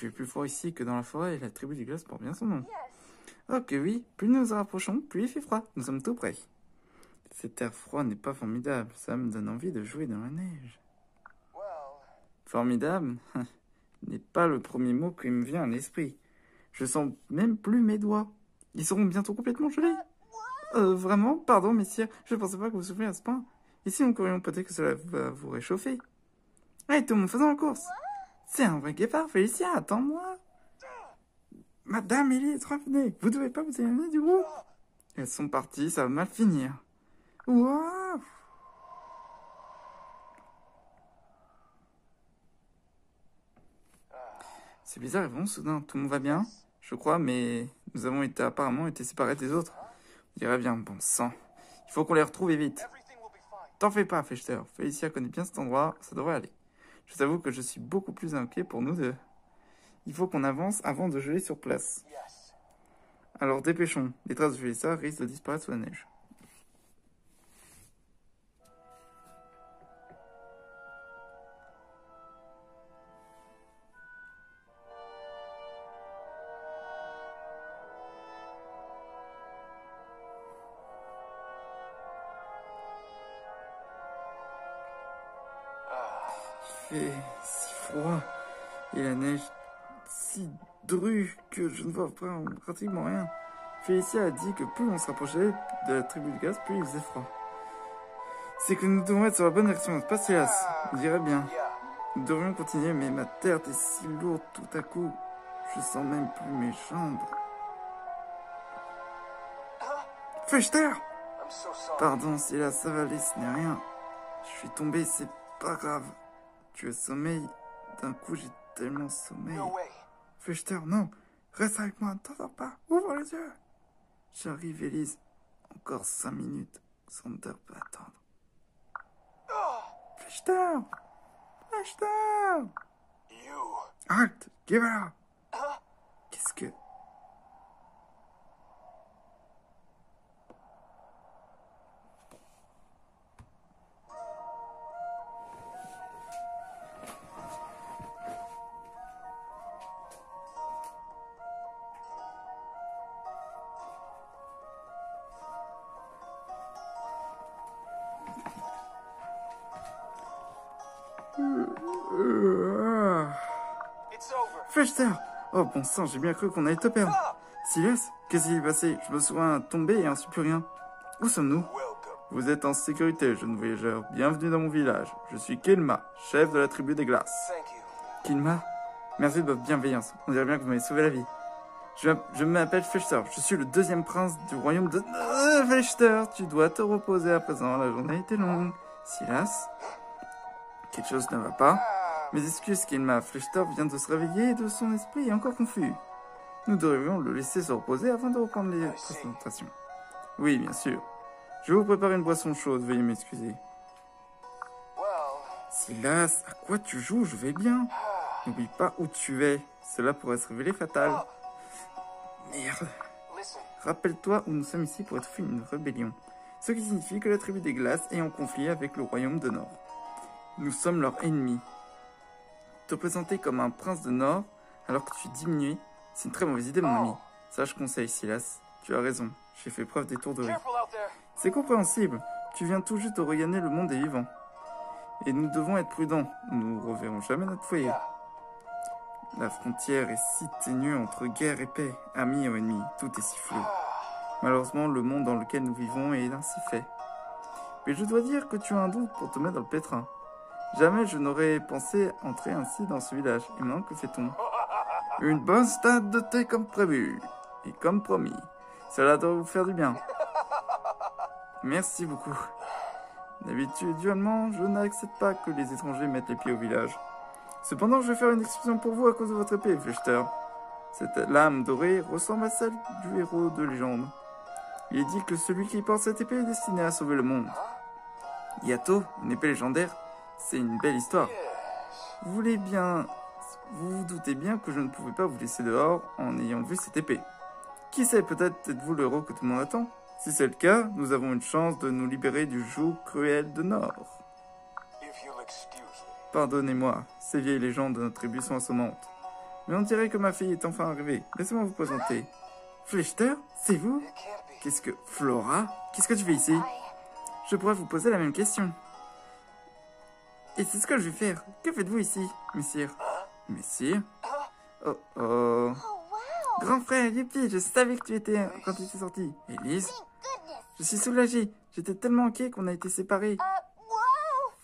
fait plus froid ici que dans la forêt et la tribu des glaces porte bien son nom. Ok, oui, plus nous nous rapprochons, plus il fait froid. Nous sommes tout près. Cet air froid n'est pas formidable. Ça me donne envie de jouer dans la neige. Formidable n'est pas le premier mot qui me vient à l'esprit. Je sens même plus mes doigts. Ils seront bientôt complètement gelés. Vraiment? Pardon, messieurs, je ne pensais pas que vous souffriez à ce point. Ici, nous courions peut-être que cela va vous réchauffer. Allez, tout le monde, faisons la course. C'est un vrai guépard, Félicia, attends-moi. Madame Elise, revenez. Vous devez pas vous éloigner du groupe. Elles sont parties, ça va mal finir. Wow. C'est bizarre, ils vont soudain. Tout le monde va bien, je crois, mais nous avons apparemment été séparés des autres. On dirait bien, bon sang. Il faut qu'on les retrouve vite. T'en fais pas, Fechter. Félicia connaît bien cet endroit, ça devrait aller. Je t'avoue que je suis beaucoup plus inquiet pour nous deux. Il faut qu'on avance avant de geler sur place. Alors dépêchons, les traces de Félicia risquent de disparaître sous la neige. Il fait si froid et la neige si drue que je ne vois pratiquement rien. Félicia a dit que plus on se rapprochait de la tribu de gaz, plus il faisait froid. C'est que nous devons être sur la bonne direction, pas Silas. On dirait bien. Nous devrions continuer, mais ma tête est si lourde tout à coup. Je sens même plus mes jambes. Fechter! Pardon, Silas, ça va aller, ce n'est rien. Je suis tombé, c'est pas grave. Tu as sommeil. D'un coup, j'ai tellement sommeil. Fechter, non. Reste avec moi, ne t'endors pas. Ouvre les yeux. J'arrive, Elise. Encore 5 minutes. Xander peut attendre. Fechter! Fechter! Halt! Give it up! Qu'est-ce que... Fechter! Oh bon sang, j'ai bien cru qu'on allait te perdre. Silas, qu'est-ce qui est passé? Je me souviens tomber et ensuite plus rien. Où sommes-nous? Vous êtes en sécurité, jeune voyageur. Bienvenue dans mon village. Je suis Kilma, chef de la tribu des glaces. Kilma? Merci de votre bienveillance. On dirait bien que vous m'avez sauvé la vie. Je m'appelle Fechter. Je suis le 2e prince du royaume de... Fechter, tu dois te reposer à présent. La journée était longue. Silas? Quelque chose ne va pas. Mes excuses, Kilma. Fechter vient de se réveiller et de son esprit est encore confus. Nous devrions le laisser se reposer avant de reprendre les présentations. Oui, bien sûr. Je vais vous préparer une boisson chaude, veuillez m'excuser. Silas, à quoi tu joues? Je vais bien. N'oublie pas où tu es. Cela pourrait se révéler fatal. Merde. Rappelle-toi où nous sommes ici pour étouffer une rébellion. Ce qui signifie que la tribu des glaces est en conflit avec le royaume de Nord. Nous sommes leurs ennemis. Te présenter comme un prince de Nord alors que tu es diminué, c'est une très mauvaise idée, mon ami. Sage conseil, Silas. Tu as raison. J'ai fait preuve d'étourderie. C'est compréhensible. Tu viens tout juste de regagner le monde des vivants. Et nous devons être prudents. Nous ne reverrons jamais notre foyer. La frontière est si ténue entre guerre et paix, amis ou ennemis. Tout est si flou. Malheureusement, le monde dans lequel nous vivons est ainsi fait. Mais je dois dire que tu as un don pour te mettre dans le pétrin. Jamais je n'aurais pensé entrer ainsi dans ce village. Et maintenant, que fait-on? Une bonne stade de thé comme prévu. Et comme promis. Cela doit vous faire du bien. Merci beaucoup. D'habitude, je n'accepte pas que les étrangers mettent les pieds au village. Cependant, je vais faire une exception pour vous à cause de votre épée, Fechter. Cette lame dorée ressemble à celle du héros de légende. Il est dit que celui qui porte cette épée est destiné à sauver le monde. Yato, une épée légendaire, c'est une belle histoire. Vous vous doutez bien que je ne pouvais pas vous laisser dehors en ayant vu cette épée. Qui sait, peut-être êtes-vous le héros que tout le monde attend. Si c'est le cas, nous avons une chance de nous libérer du joug cruel de Nord. Pardonnez-moi, ces vieilles légendes de notre tribu sont assommantes. Mais on dirait que ma fille est enfin arrivée. Laissez-moi vous présenter. Flechter, c'est vous? Qu'est-ce que... Flora? Qu'est-ce que tu fais ici? Je pourrais vous poser la même question. Et c'est ce que je vais faire. Que faites-vous ici, messire? Messire? Oh oh. Grand frère, youpi, je savais que tu étais quand tu étais sorti. Élise? Je suis soulagée. J'étais tellement inquiet qu'on a été séparés.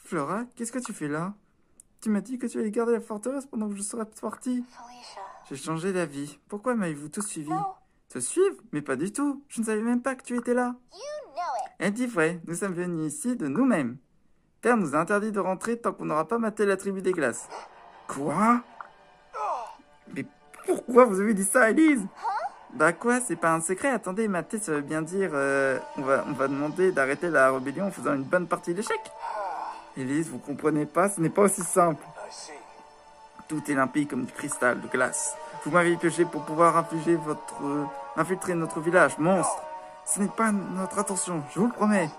Flora, qu'est-ce que tu fais là? Tu m'as dit que tu allais garder la forteresse pendant que je serais partie. J'ai changé d'avis. Pourquoi m'avez-vous tous suivi? Te suivre? Mais pas du tout. Je ne savais même pas que tu étais là. Elle dit vrai, nous sommes venus ici de nous-mêmes. Père nous a interdit de rentrer tant qu'on n'aura pas maté la tribu des glaces. Quoi? Mais pourquoi vous avez dit ça, Élise? Bah quoi, c'est pas un secret. Attendez, mater, ça veut bien dire... on va demander d'arrêter la rébellion en faisant une bonne partie d'échecs. Élise, vous comprenez pas, ce n'est pas aussi simple. Tout est limpide comme du cristal de glace. Vous m'avez piégé pour pouvoir infiltrer notre village, monstre. Ce n'est pas notre intention, je vous le promets.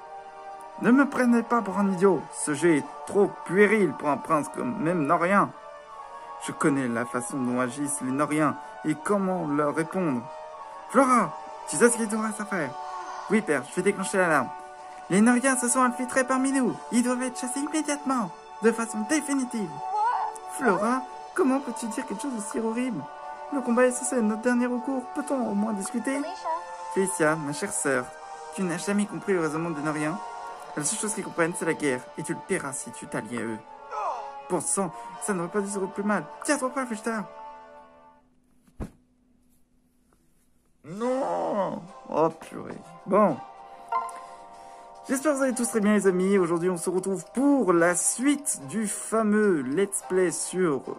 Ne me prenez pas pour un idiot. Ce jeu est trop puéril pour un prince comme même Norien. Je connais la façon dont agissent les Noriens et comment leur répondre. Flora, tu sais ce qu'il te reste à faire? Oui, père, je vais déclencher l'alarme. Les Noriens se sont infiltrés parmi nous. Ils doivent être chassés immédiatement, de façon définitive. Flora, comment peux-tu dire quelque chose d'aussi horrible? Le combat est censé être notre dernier recours. Peut-on au moins discuter? Félicia, ma chère sœur, tu n'as jamais compris le raisonnement des Noriens. La seule chose qu'ils comprennent, c'est la guerre, et tu le paieras si tu t'allies à eux. Bon sang, ça n'aurait pas dû se plus mal. Tiens-toi pas, Flechter. Non. Oh purée. Bon. J'espère que vous allez tous très bien, les amis. Aujourd'hui, on se retrouve pour la suite du fameux Let's Play sur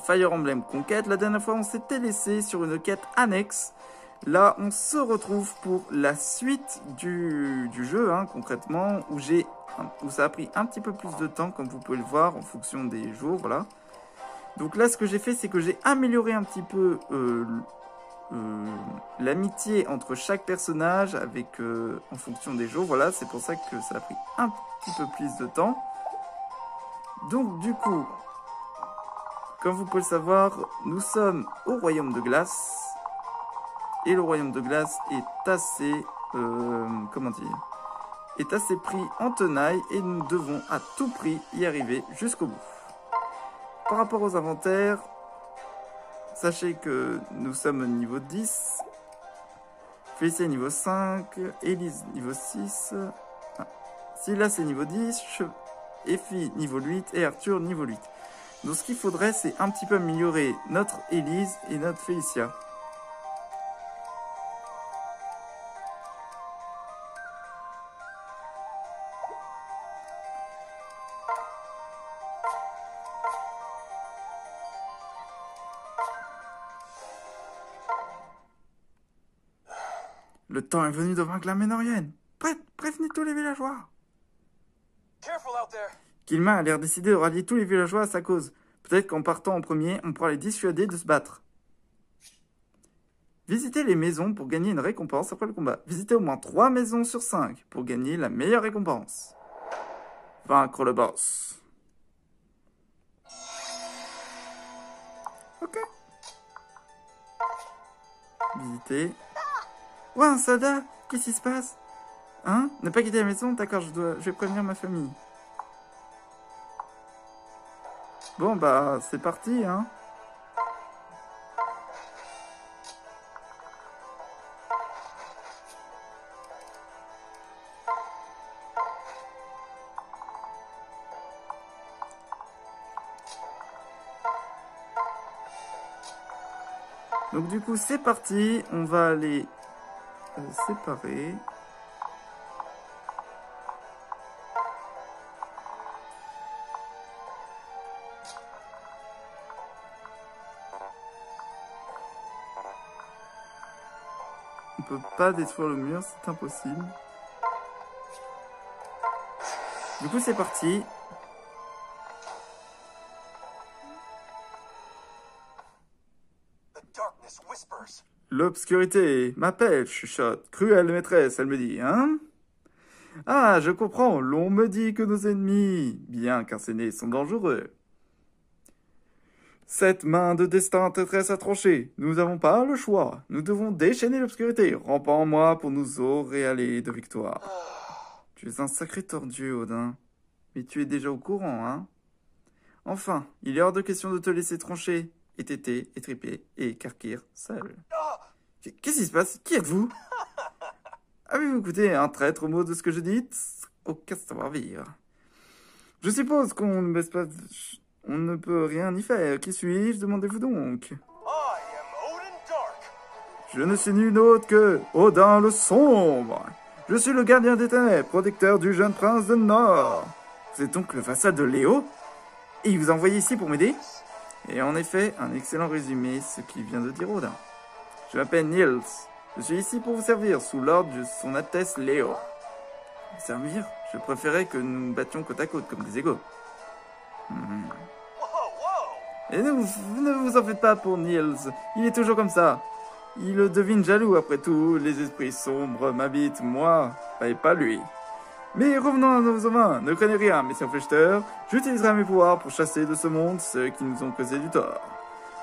Fire Emblem Conquête. La dernière fois, on s'était laissé sur une quête annexe. Là, on se retrouve pour la suite du jeu, hein, concrètement, où ça a pris un petit peu plus de temps, comme vous pouvez le voir, en fonction des jours, voilà. Donc là, ce que j'ai fait, c'est que j'ai amélioré un petit peu l'amitié entre chaque personnage en fonction des jours, voilà. C'est pour ça que ça a pris un petit peu plus de temps. Donc, du coup, comme vous pouvez le savoir, nous sommes au Royaume de Glace. Et le Royaume de Glace est assez... est assez pris en tenaille et nous devons à tout prix y arriver jusqu'au bout. Par rapport aux inventaires, sachez que nous sommes au niveau 10, Félicia niveau 5, Élise niveau 6, Sylla c'est niveau 10, Effie niveau 8 et Arthur niveau 8. Donc ce qu'il faudrait, c'est un petit peu améliorer notre Élise et notre Félicia. Le temps est venu de vaincre la Ménorienne. Prévenez tous les villageois. Kilma a l'air décidé de rallier tous les villageois à sa cause. Peut-être qu'en partant en premier, on pourra les dissuader de se battre. Visitez les maisons pour gagner une récompense après le combat. Visitez au moins 3 maisons sur 5 pour gagner la meilleure récompense. Vaincre le boss. Ok. Visitez. Ouais, un soldat. Qu'est-ce qui se passe? Hein? Ne pas quitter la maison? D'accord, je vais prévenir ma famille. Bon, bah, c'est parti, hein. Donc, du coup, c'est parti. On va aller séparer. On peut pas détruire le mur, c'est impossible. Du coup, c'est parti. L'obscurité m'appelle, chuchote. Cruelle maîtresse, elle me dit, hein? Ah, je comprends. L'on me dit que nos ennemis, bien qu'incarnés, sont dangereux. Cette main de destin traîtresse à trancher. Nous n'avons pas le choix. Nous devons déchaîner l'obscurité, rampant en moi pour nous auréaler de victoire. Tu es un sacré tordu, Odin. Mais tu es déjà au courant, hein? Enfin, il est hors de question de te laisser trancher, et téter, et triper, et carquir seul. Qu'est-ce qui se passe? Qui êtes-vous? Avez-vous écouté un traître mot de ce que je dis? Aucun savoir-vivre. Je suppose qu'on ne baisse pas... On ne peut rien y faire. Qui suis-je? Demandez-vous donc. Je ne suis nul autre que Odin le Sombre. Je suis le gardien des ténèbres, protecteur du jeune prince de Nord. Vous êtes donc le vassal de Léo? Et il vous a envoyé ici pour m'aider? Et en effet, un excellent résumé, ce qu'il vient de dire Odin. Je m'appelle Niels. Je suis ici pour vous servir, sous l'ordre de son Altesse Léo. Vous servir? Je préférais que nous nous battions côte à côte, comme des égaux. Et ne vous en faites pas pour Niels. Il est toujours comme ça. Il le devine jaloux, après tout. Les esprits sombres m'habitent, moi, et pas lui. Mais revenons à nos hommes. Ne craignez rien, messieurs Flechter. J'utiliserai mes pouvoirs pour chasser de ce monde ceux qui nous ont causé du tort.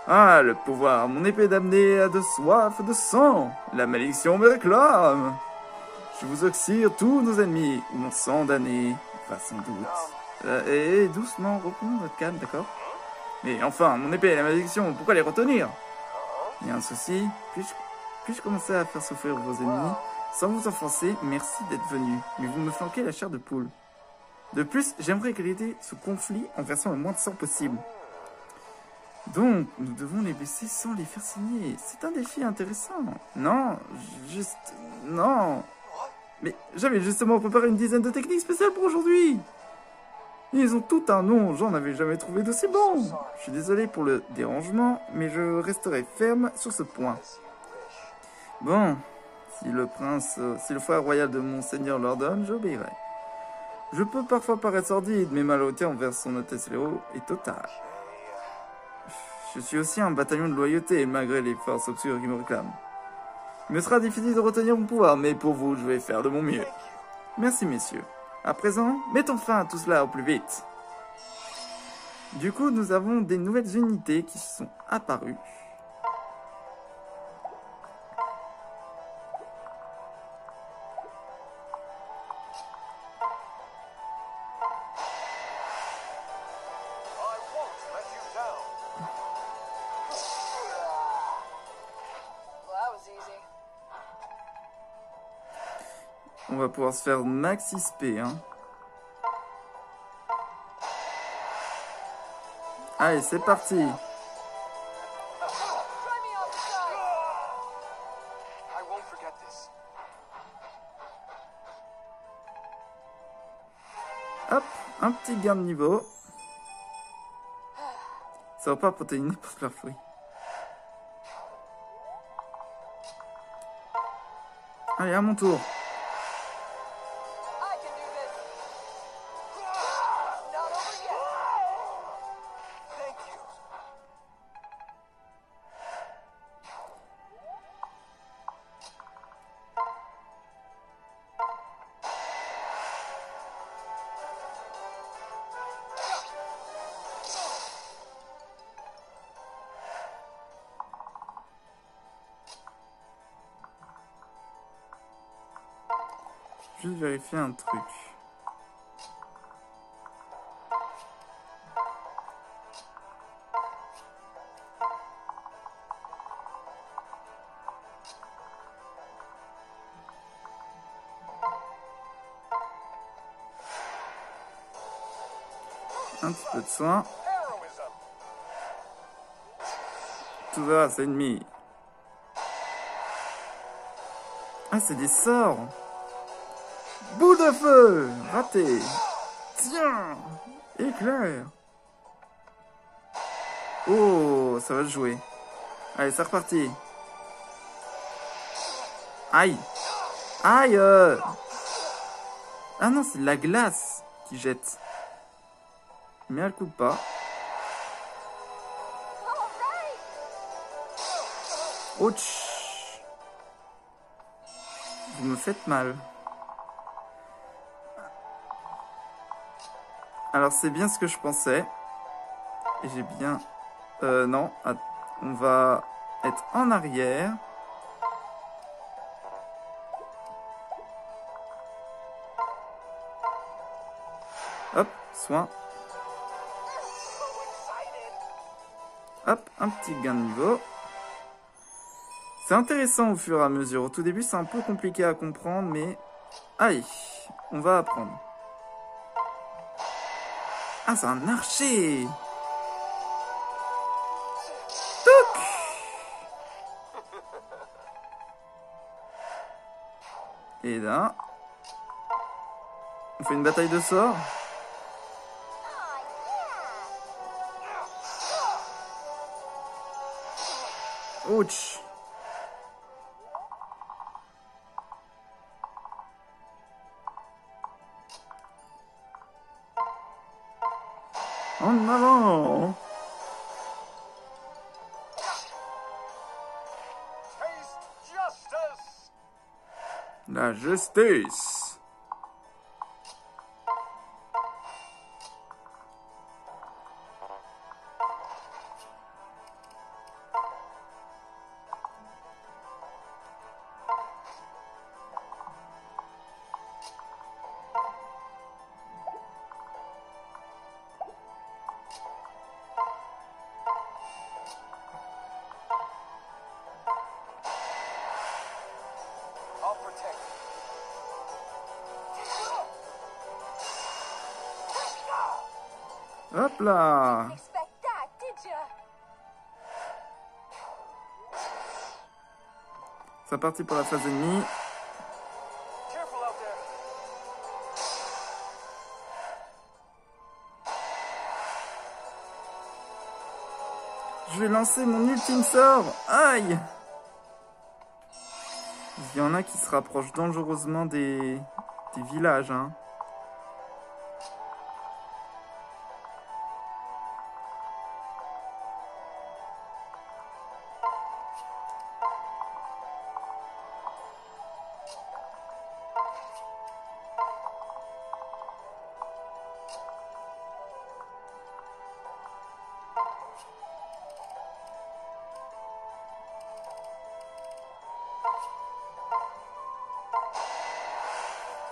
Ah, le pouvoir, mon épée damnée a de soif de sang. La malédiction me réclame. Je vous oxyre tous nos ennemis, ou mon sang damné, va sans doute. Et doucement, reprenons votre calme, d'accord? Mais enfin, mon épée et la malédiction, pourquoi les retenir? Il y a un souci. Puis-je commencer à faire souffrir vos ennemis? Sans vous offenser, merci d'être venu. Mais vous me flanquez la chair de poule. De plus, j'aimerais éclater ce conflit en versant le moins de sang possible. Donc, nous devons les blesser sans les faire signer. C'est un défi intéressant. Non, non. Mais j'avais justement préparé une dizaine de techniques spéciales pour aujourd'hui. Ils ont tout un nom, j'en avais jamais trouvé d'aussi bon. Je suis désolé pour le dérangement, mais je resterai ferme sur ce point. Bon, si le frère royal de mon seigneur l'ordonne, j'obéirai. Je peux parfois paraître sordide, mais ma loyauté envers son Altesse Léo est totale. Je suis aussi un bataillon de loyauté, malgré les forces obscures qui me réclament. Il me sera difficile de retenir mon pouvoir, mais pour vous, je vais faire de mon mieux. Merci, messieurs. À présent, mettons fin à tout cela au plus vite. Du coup, nous avons des nouvelles unités qui sont apparues. On va pouvoir se faire max XP, hein. Allez, c'est parti. Hop, un petit gain de niveau. Ça va pas protéiner pour leur fruit. Allez, à mon tour. Juste vérifier un truc. Un petit peu de soin. Tout va, c'est ennemi. Ah, c'est des sorts. Boule de feu! Raté! Tiens! Éclair! Oh, ça va se jouer. Allez, c'est reparti. Aïe! Aïe! Ah non, c'est de la glace qui jette. Mais elle coupe pas. Ouch! Vous me faites mal. Alors c'est bien ce que je pensais. Et j'ai bien Non, on va être en arrière. Hop, soin. Hop, un petit gain de niveau. C'est intéressant au fur et à mesure. Au tout début, c'est un peu compliqué à comprendre, mais... Allez, on va apprendre. Ah, c'est un archer! Touc! Et là... On fait une bataille de sorts. Ouch! En avant! La justice! Hop là! C'est parti pour la phase ennemie. Je vais lancer mon ultime sort. Aïe! Il y en a qui se rapprochent dangereusement des villages, hein.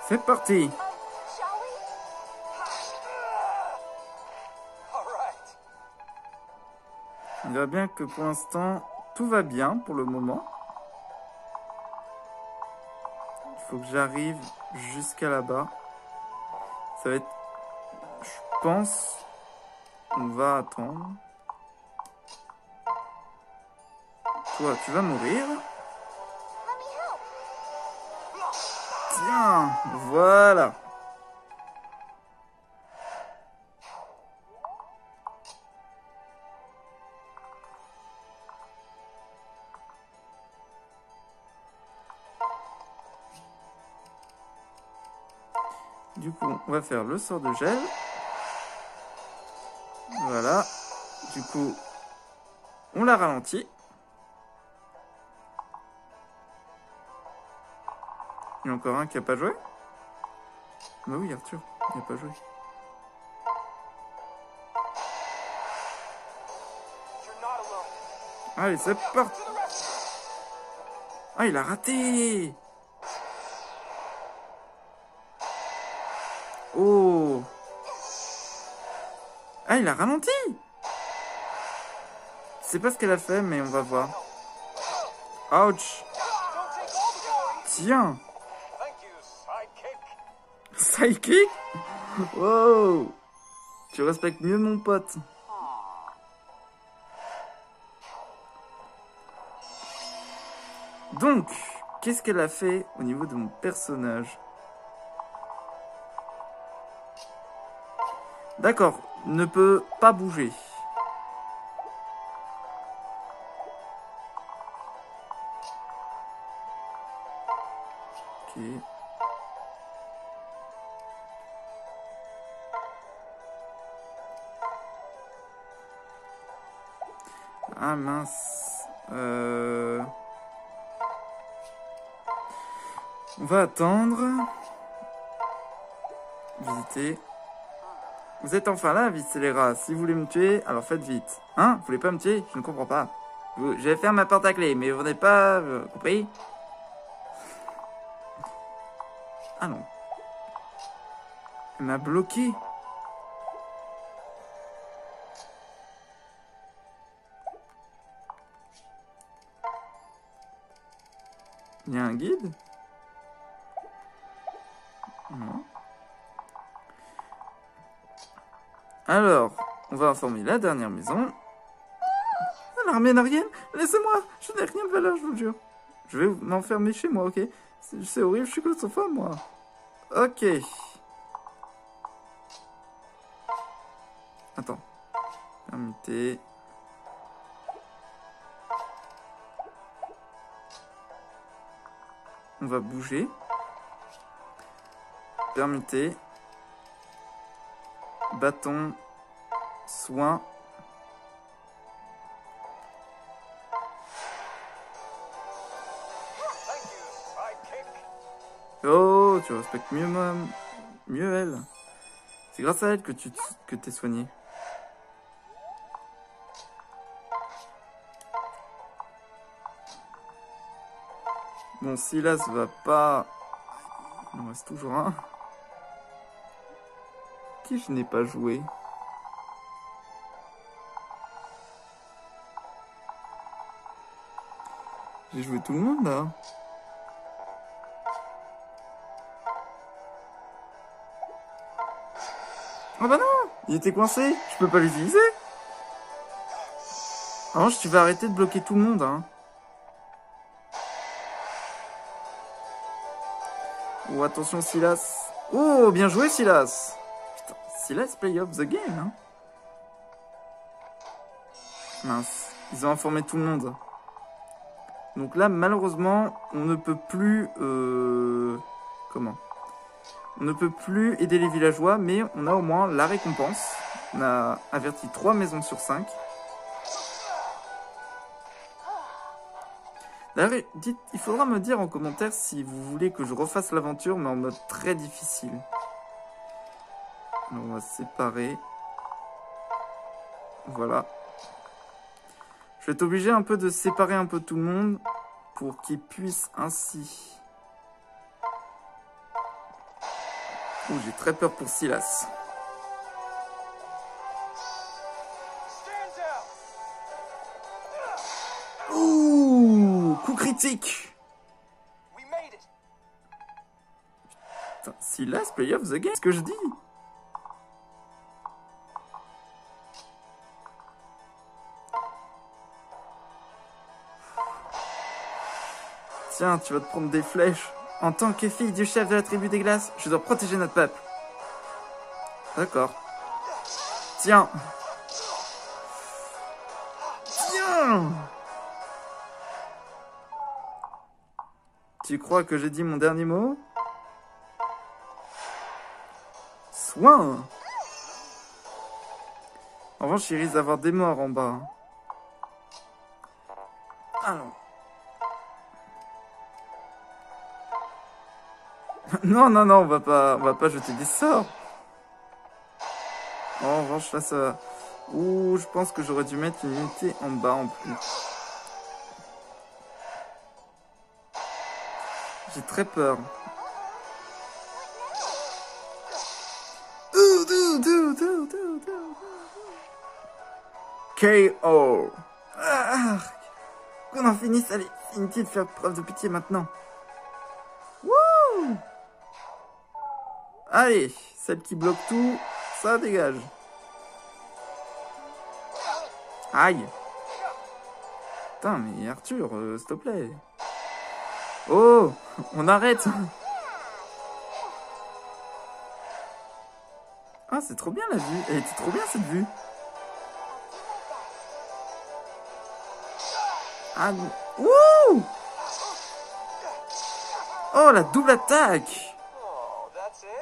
C'est parti! Il va bien que pour l'instant, tout va bien pour le moment. Il faut que j'arrive jusqu'à là-bas. Ça va être... Je pense... On va attendre. Toi, tu vas mourir. Tiens, voilà. Du coup, on va faire le sort de gel. Voilà. Du coup, on la ralentit. Il y en a encore un qui n'a pas joué? Bah oui, Arthur, il n'a pas joué. Allez, c'est parti. Ah, il a raté. Oh. Ah, il a ralenti. Je sais pas ce qu'elle a fait, mais on va voir. Ouch. Tiens. Sidekick? Wow. Tu respectes mieux mon pote. Donc, qu'est-ce qu'elle a fait au niveau de mon personnage? D'accord, ne peut pas bouger. Ok. Ah mince. On va attendre. Visiter. Vous êtes enfin là, vite scélérat. Si vous voulez me tuer, alors faites vite. Hein? Vous voulez pas me tuer? Je ne comprends pas. Je vais faire ma porte à clé, mais vous n'avez pas compris? Ah non. Elle m'a bloqué. Il y a un guide? Non. Alors, on va informer la dernière maison. L'armée n'a rien. Laissez-moi. Je n'ai rien de valeur, je vous le jure. Je vais m'enfermer chez moi, ok? C'est horrible, je suis claustrophobe, moi. Ok. Attends. Permettez. On va bouger. Permettez. Bâton. Soin. Oh, tu respectes mieux elle. C'est grâce à elle que t'es soigné. Bon, Silas va pas... Il en reste toujours un. Qui je n'ai pas joué? J'ai joué tout le monde, là. Oh bah non! Il était coincé. Je peux pas l'utiliser. En revanche, tu vas arrêter de bloquer tout le monde, hein. Oh, attention, Silas. Oh, bien joué, Silas. Putain, Silas, play of the game, hein. Mince, ils ont informé tout le monde. Donc là, malheureusement, on ne peut plus... Comment? On ne peut plus aider les villageois, mais on a au moins la récompense. On a averti 3 maisons sur 5. D'ailleurs, il faudra me dire en commentaire si vous voulez que je refasse l'aventure, mais en mode très difficile. Alors, on va se séparer. Voilà. Je vais être obligé un peu de séparer un peu tout le monde pour qu'ils puissent ainsi... Oh, j'ai très peur pour Silas. Ouh, coup critique. Putain, Silas, play of the game, c'est ce que je dis. Tiens, tu vas te prendre des flèches. En tant que fille du chef de la tribu des glaces, je dois protéger notre peuple. D'accord. Tiens. Tiens. Tu crois que j'ai dit mon dernier mot? Soin. En revanche, il risque d'avoir des morts en bas. Alors. Non, non, non, on va pas jeter des sorts. En revanche, là, ça va. Ouh, je pense que j'aurais dû mettre une unité en bas en plus. J'ai très peur. KO. Ah, qu'on en finisse, allez, inutile de faire preuve de pitié maintenant. Wouh! Allez, celle qui bloque tout, ça dégage. Aïe. Putain, mais Arthur, s'il te plaît. Oh, on arrête. Ah, c'est trop bien la vue. Elle était trop bien cette vue. Ah, wouh! Oh, la double attaque.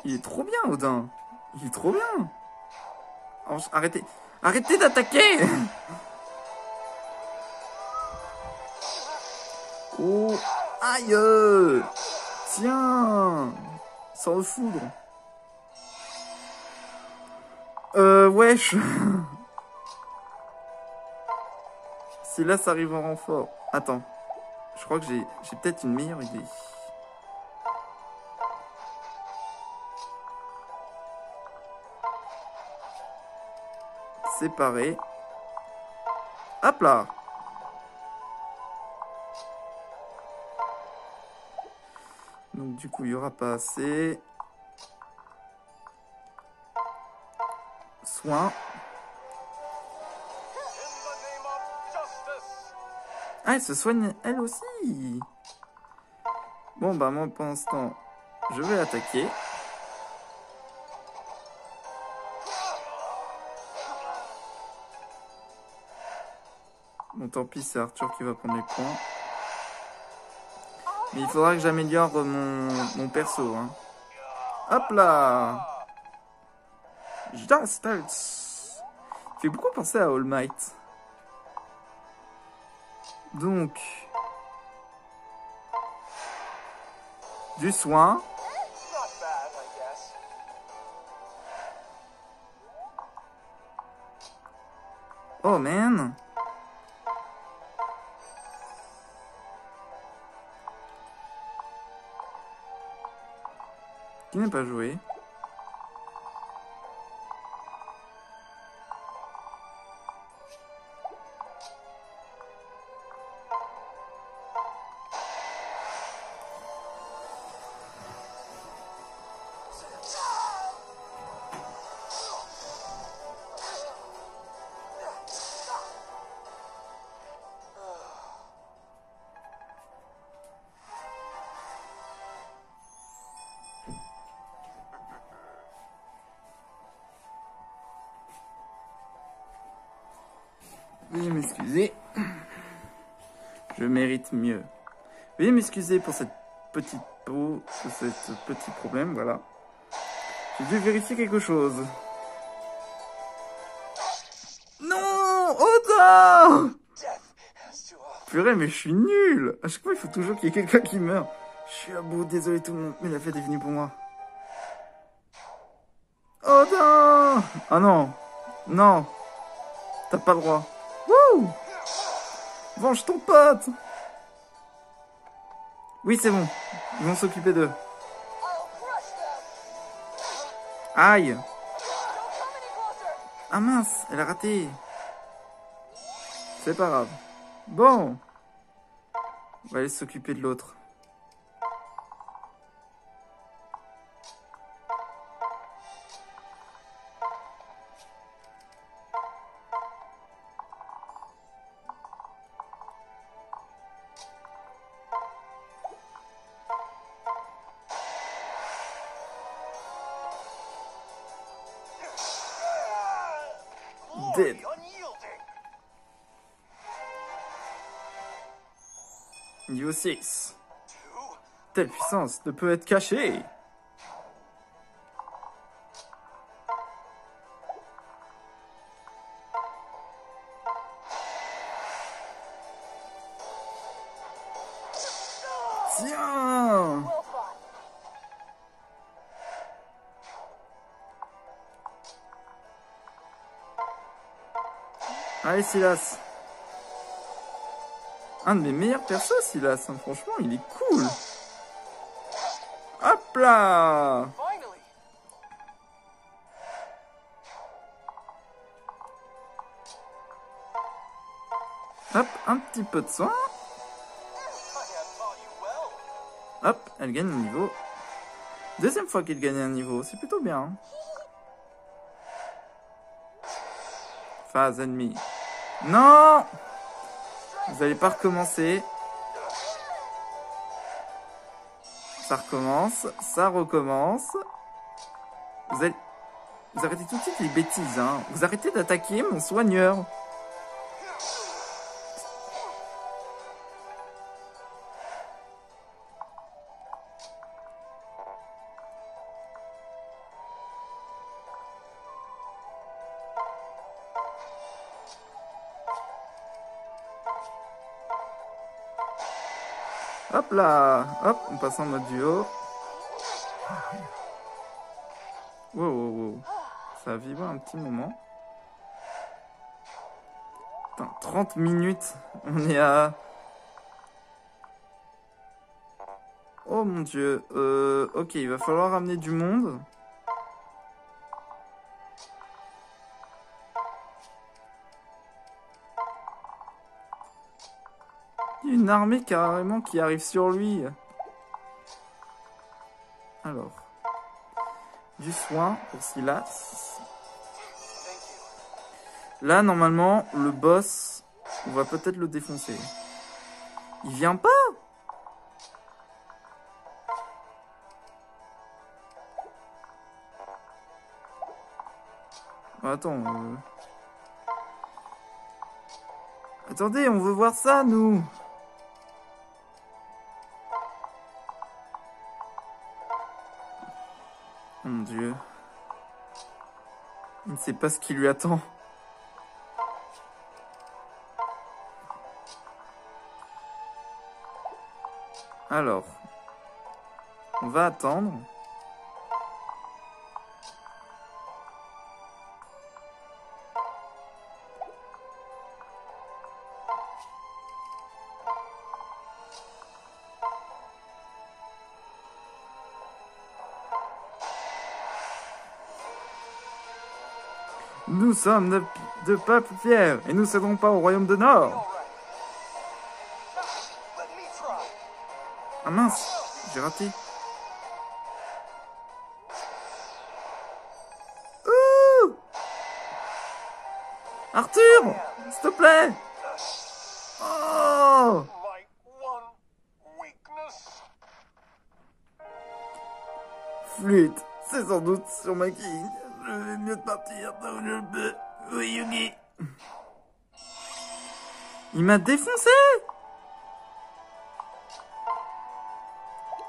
Il est trop bien, Odin. Il est trop bien. Oh, arrêtez. Arrêtez d'attaquer. Oh, aïe. Tiens. Sans le foudre. wesh. Silas arrive en renfort. Attends. Je crois que j'ai peut-être une meilleure idée. Séparer. Hop là. Donc du coup, il n'y aura pas assez. Soin. Ah, elle se soigne elle aussi. Bon, bah moi, pendant ce temps, je vais attaquer. Bon, tant pis, c'est Arthur qui va prendre les points. Mais il faudra que j'améliore mon perso. Hein. Hop là. Just starts. Il fait beaucoup penser à All Might. Donc, du soin. Oh man. Qui n'a pas joué? Veuillez m'excuser. Je mérite mieux. Veuillez m'excuser pour cette petite peau, pour ce petit problème, voilà. J'ai dû vérifier quelque chose. Non! Oda! Purée, mais je suis nul! À chaque fois, il faut toujours qu'il y ait quelqu'un qui meurt. Je suis à bout, désolé tout le monde, mais la fête est venue pour moi. Oda! Ah non! Non! T'as pas le droit. Wouh! Venge ton pote! Oui, c'est bon. Ils vont s'occuper d'eux. Aïe! Ah mince, elle a raté. C'est pas grave. Bon. On va aller s'occuper de l'autre. Dead. Niveau 6. Telle puissance ne peut être cachée. Tiens! Allez, Silas. Un de mes meilleurs persos, Silas. Hein. Franchement, il est cool. Hop là! Hop, un petit peu de soin. Hop, elle gagne un niveau. Deuxième fois qu'elle gagne un niveau, c'est plutôt bien. Hein. Phase ennemie. Non! Vous allez pas recommencer. Ça recommence, ça recommence. Vous arrêtez tout de suite les bêtises, hein. Vous arrêtez d'attaquer mon soigneur. Hop là, hop, on passe en mode duo. Wow, wow, wow. Ça a vibré un petit moment. Putain, 30 minutes. On est à... Oh mon dieu. Ok, il va falloir ramener du monde. Il y a une armée carrément qui arrive sur lui. Alors. Du soin pour Silas. Là, normalement, le boss, on va peut-être le défoncer. Il vient pas? Attends. Attendez, on veut voir ça, nous. Oh mon dieu. Il ne sait pas ce qui lui attend. Alors. On va attendre. Nous sommes de peuple fiers et nous ne céderons pas au royaume de Nord. Ah mince, j'ai raté. Ouh! Arthur, s'il te plaît. Oh! Flûte, c'est sans doute sur ma quille. Je vais mieux partir là où je peux. Oui, Yugi. Il m'a défoncé.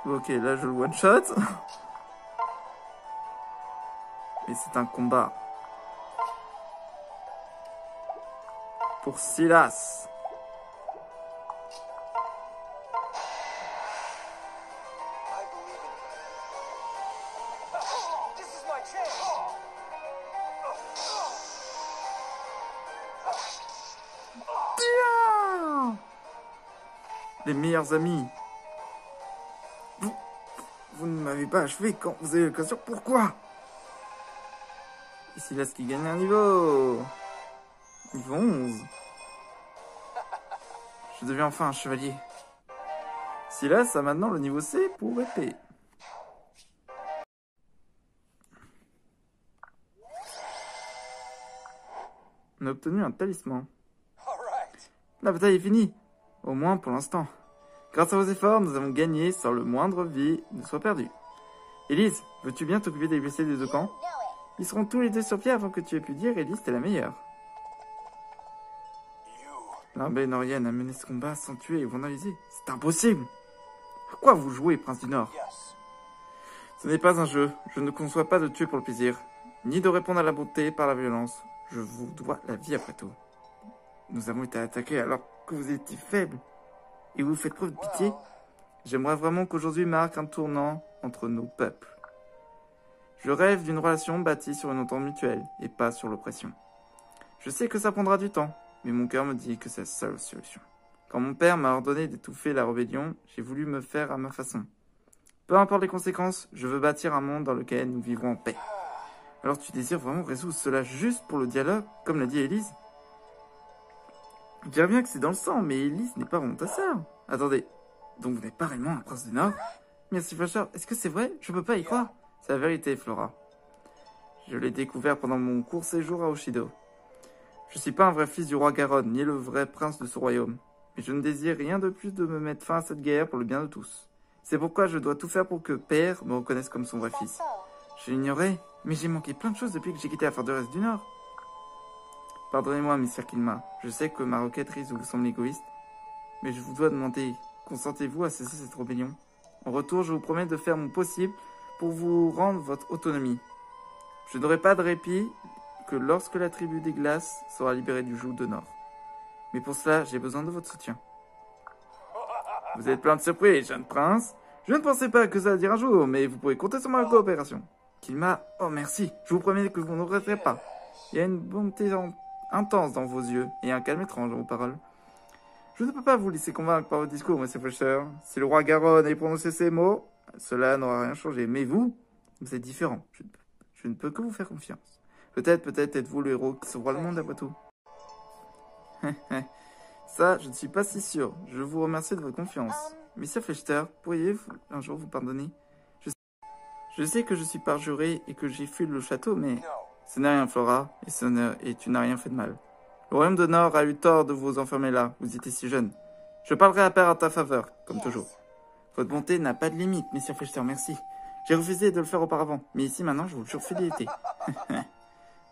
Ok, là je le one shot. Et c'est un combat. Pour Silas. Les meilleurs amis. Vous ne m'avez pas achevé quand vous avez l'occasion. Pourquoi? Et Silas qui gagne un niveau. Niveau 11. Je deviens enfin un chevalier. Silas a maintenant le niveau C pour épée. On a obtenu un talisman. La bataille est finie. Au moins pour l'instant. Grâce à vos efforts, nous avons gagné sans le moindre vie ne soit perdue. Elise, veux-tu bien t'occuper des blessés des deux camps? Ils seront tous les deux sur pied avant que tu aies pu dire Elise t'es la meilleure. L'armée norienne a mené ce combat sans tuer et vandaliser. C'est impossible. À quoi vous jouez, Prince du Nord? Ce n'est pas un jeu. Je ne conçois pas de tuer pour le plaisir, ni de répondre à la bonté par la violence. Je vous dois la vie après tout. Nous avons été attaqués alors que vous étiez faibles. Et vous faites preuve de pitié. J'aimerais vraiment qu'aujourd'hui marque un tournant entre nos peuples. Je rêve d'une relation bâtie sur une entente mutuelle et pas sur l'oppression. Je sais que ça prendra du temps, mais mon cœur me dit que c'est la seule solution. Quand mon père m'a ordonné d'étouffer la rébellion, j'ai voulu me faire à ma façon. Peu importe les conséquences, je veux bâtir un monde dans lequel nous vivrons en paix. Alors tu désires vraiment résoudre cela juste pour le dialogue, comme l'a dit Elise? Je dirais bien que c'est dans le sang, mais Elise n'est pas vraiment ta sœur. Attendez, donc vous n'êtes pas réellement un prince du Nord? Merci Flasher, est-ce que c'est vrai? Je peux pas y croire. C'est la vérité, Flora. Je l'ai découvert pendant mon court séjour à Oshido. Je suis pas un vrai fils du roi Garon, ni le vrai prince de ce royaume. Mais je ne désire rien de plus de me mettre fin à cette guerre pour le bien de tous. C'est pourquoi je dois tout faire pour que Père me reconnaisse comme son vrai fils. Je l'ignorais, mais j'ai manqué plein de choses depuis que j'ai quitté la forteresse du Nord. Pardonnez-moi, Mr. Kilma. Je sais que ma requête risque de vous sembler égoïste, mais je vous dois demander, consentez-vous à cesser cette rébellion? En retour, je vous promets de faire mon possible pour vous rendre votre autonomie. Je n'aurai pas de répit que lorsque la tribu des glaces sera libérée du joug de Nord. Mais pour cela, j'ai besoin de votre soutien. Vous êtes plein de surprises, jeune prince. Je ne pensais pas que ça allait dire un jour, mais vous pouvez compter sur ma coopération. Kilma, oh merci, je vous promets que vous ne regretterez pas. Il y a une bonté intense dans vos yeux et un calme étrange dans vos paroles. Je ne peux pas vous laisser convaincre par votre discours, monsieur Fletcher. Si le roi Garonne avait prononcé ces mots, cela n'aura rien changé. Mais vous êtes différent. Je ne peux que vous faire confiance. Peut-être êtes-vous le héros qui sauvera le monde après tout. Ça, je ne suis pas si sûr. Je vous remercie de votre confiance. Monsieur Fletcher, pourriez-vous un jour vous pardonner? Je sais que je suis parjuré et que j'ai fui le château, mais ce n'est rien, Flora, et tu n'as rien fait de mal. Le royaume de Nord a eu tort de vous enfermer là, vous étiez si jeune. Je parlerai à père en ta faveur, comme toujours. Votre bonté n'a pas de limite, monsieur Fletcher, merci. J'ai refusé de le faire auparavant, mais ici maintenant je vous jure fidélité.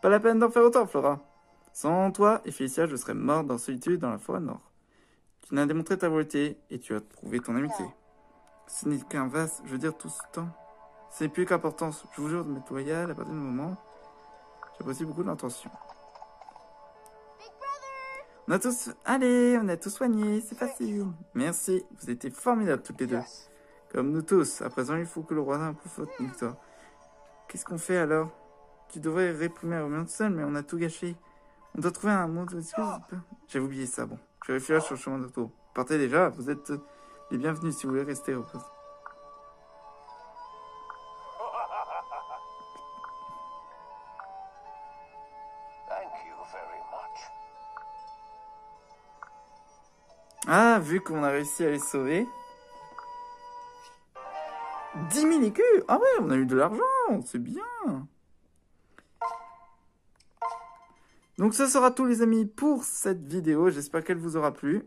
Pas la peine d'en faire autant, Flora. Sans toi et Félicia, je serais morte dans solitude dans la forêt nord. Tu n'as démontré ta volonté et tu as prouvé ton amitié. Ce n'est qu'un vaste, je veux dire tout ce temps. Ce n'est plus qu'importance. Je vous jure de m'être loyal à partir du moment. J'apprécie beaucoup l'intention. On a tous... Allez, on a tous soigné, c'est facile. Merci, vous étiez formidables toutes les deux. Comme nous tous. À présent, il faut que le roi approuve votre victoire. Qu'est-ce qu'on fait alors? Tu devrais réprimer la tout seul, mais on a tout gâché. On doit trouver un mot d'excuse. J'avais oublié ça, bon. Je vérifierai sur le chemin de retour. Partez déjà, vous êtes les bienvenus si vous voulez rester au poste. Ah, vu qu'on a réussi à les sauver. 10 000 écus. Ah ouais, on a eu de l'argent, c'est bien. Donc ça sera tout les amis pour cette vidéo. J'espère qu'elle vous aura plu.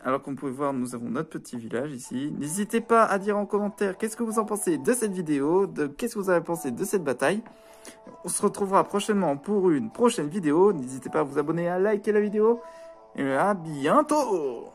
Alors comme vous pouvez voir, nous avons notre petit village ici. N'hésitez pas à dire en commentaire qu'est-ce que vous en pensez de cette vidéo, qu'est-ce que vous avez pensé de cette bataille. On se retrouvera prochainement pour une prochaine vidéo. N'hésitez pas à vous abonner, à liker la vidéo. Et à bientôt!